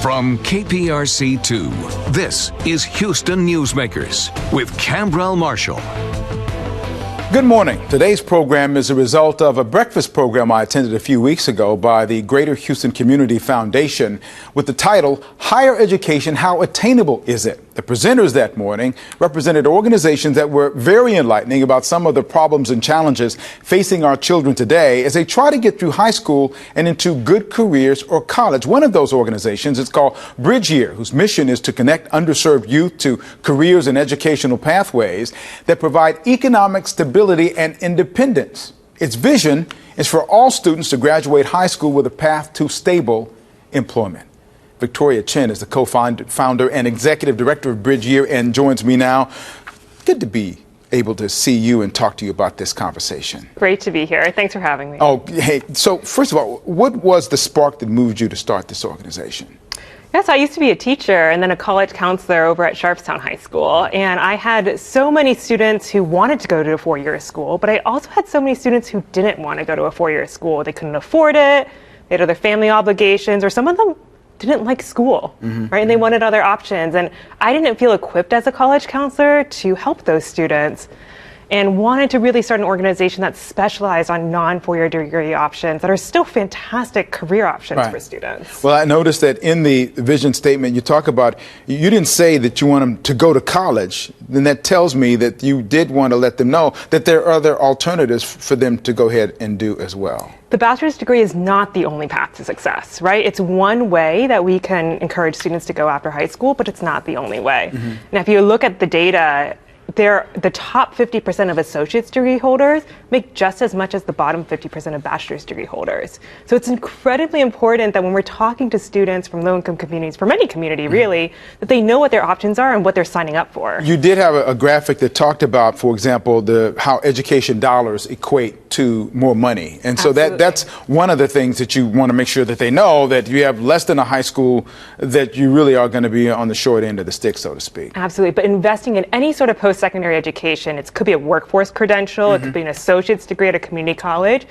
From KPRC2, this is Houston Newsmakers with Cambrell Marshall. Good morning. Today's program is a result of a breakfast program I attended a few weeks ago by the Greater Houston Community Foundation with the title, Higher Education, How Attainable Is It? The presenters that morning represented organizations that were very enlightening about some of the problems and challenges facing our children today as they try to get through high school and into good careers or college. One of those organizations is called BridgeYear, whose mission is to connect underserved youth to careers and educational pathways that provide economic stability and independence. Its vision is for all students to graduate high school with a path to stable employment. Victoria Chen is the co-founder and executive director of BridgeYear and joins me now. Good to be able to see you and talk to you about this conversation. Great to be here. Thanks for having me. Oh, hey, so first of all, what was the spark that moved you to start this organization? Yes, I used to be a teacher and then a college counselor over at Sharpstown High School. And I had so many students who wanted to go to a four-year school, but I also had so many students who didn't want to go to a four-year school. They couldn't afford it, they had other family obligations, or some of them didn't like school, right? And they wanted other options. And I didn't feel equipped as a college counselor to help those students, and wanted to really start an organization that specialized on non-four-year degree options that are still fantastic career options for students. Well, I noticed that in the vision statement you talk about, you didn't say that you want them to go to college. Then that tells me that you did want to let them know that there are other alternatives for them to go ahead and do as well. The bachelor's degree is not the only path to success, right? It's one way that we can encourage students to go after high school, but it's not the only way. Now, if you look at the data, the top 50% of associate's degree holders make just as much as the bottom 50% of bachelor's degree holders. So it's incredibly important that when we're talking to students from low-income communities, from any community really, that they know what their options are and what they're signing up for. You did have a graphic that talked about, for example, how education dollars equate to more money. And so that's one of the things that you want to make sure that they know, that you have less than a high school, that you really are going to be on the short end of the stick, so to speak. Absolutely. But investing in any sort of post-secondary education, it could be a workforce credential, it could be an associate's degree at a community college.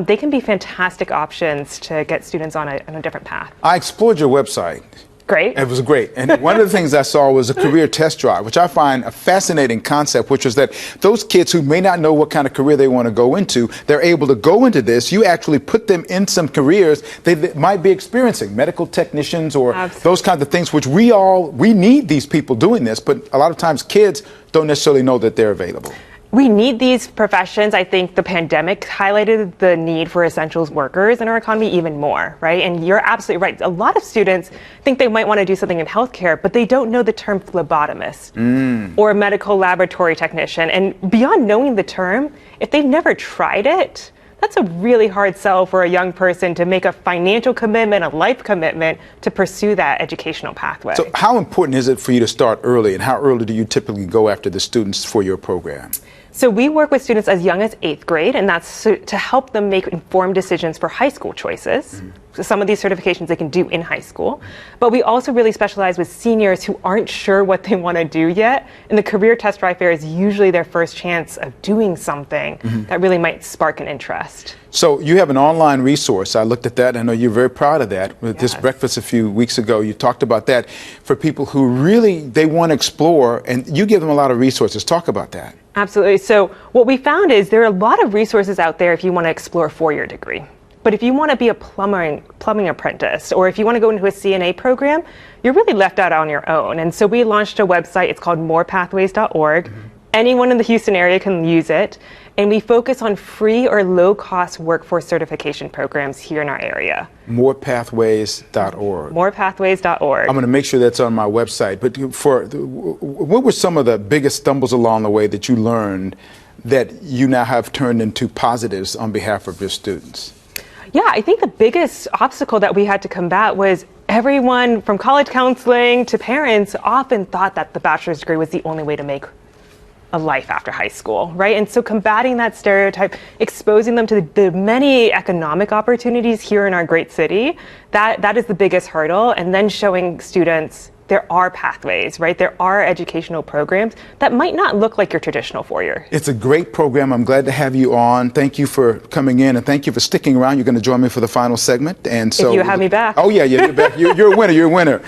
They can be fantastic options to get students on a different path. I explored your website. Great. It was great. And one of the things I saw was a career test drive, which I find a fascinating concept, which was that those kids who may not know what kind of career they want to go into, they're able to go into this. You actually put them in some careers they might be experiencing, medical technicians or those kinds of things, which we need these people doing this, but a lot of times kids don't necessarily know that they're available. We need these professions. I think the pandemic highlighted the need for essentials workers in our economy even more, right? And you're absolutely right. A lot of students think they might want to do something in healthcare, but they don't know the term phlebotomist or medical laboratory technician. And beyond knowing the term, if they've never tried it, that's a really hard sell for a young person to make a financial commitment, a life commitment to pursue that educational pathway. So how important is it for you to start early, and how early do you typically go after the students for your program? So we work with students as young as 8th grade, and that's to help them make informed decisions for high school choices. So some of these certifications they can do in high school. But we also really specialize with seniors who aren't sure what they want to do yet. And the Career Test Drive Fair is usually their first chance of doing something that really might spark an interest. So you have an online resource. I looked at that. I know you're very proud of that. With this breakfast a few weeks ago, you talked about that for people who really, they want to explore, and you give them a lot of resources. Talk about that. Absolutely. So what we found is there are a lot of resources out there if you want to explore a four-year degree. But if you want to be a plumbing apprentice, or if you want to go into a CNA program, you're really left out on your own. And so we launched a website. It's called morepathways.org. Anyone in the Houston area can use it. And we focus on free or low-cost workforce certification programs here in our area. Morepathways.org. Morepathways.org. I'm going to make sure that's on my website. But what were some of the biggest stumbles along the way that you learned that you now have turned into positives on behalf of your students? Yeah, I think the biggest obstacle that we had to combat was everyone from college counseling to parents often thought that the bachelor's degree was the only way to make a life after high school, right? And so combating that stereotype, exposing them to the many economic opportunities here in our great city, that is the biggest hurdle. And then showing students there are pathways, right? There are educational programs that might not look like your traditional four-year. It's a great program. I'm glad to have you on. Thank you for coming in, and thank you for sticking around. You're going to join me for the final segment. And so, if you have me back. Oh, yeah, you're back. You're a winner. You're a winner.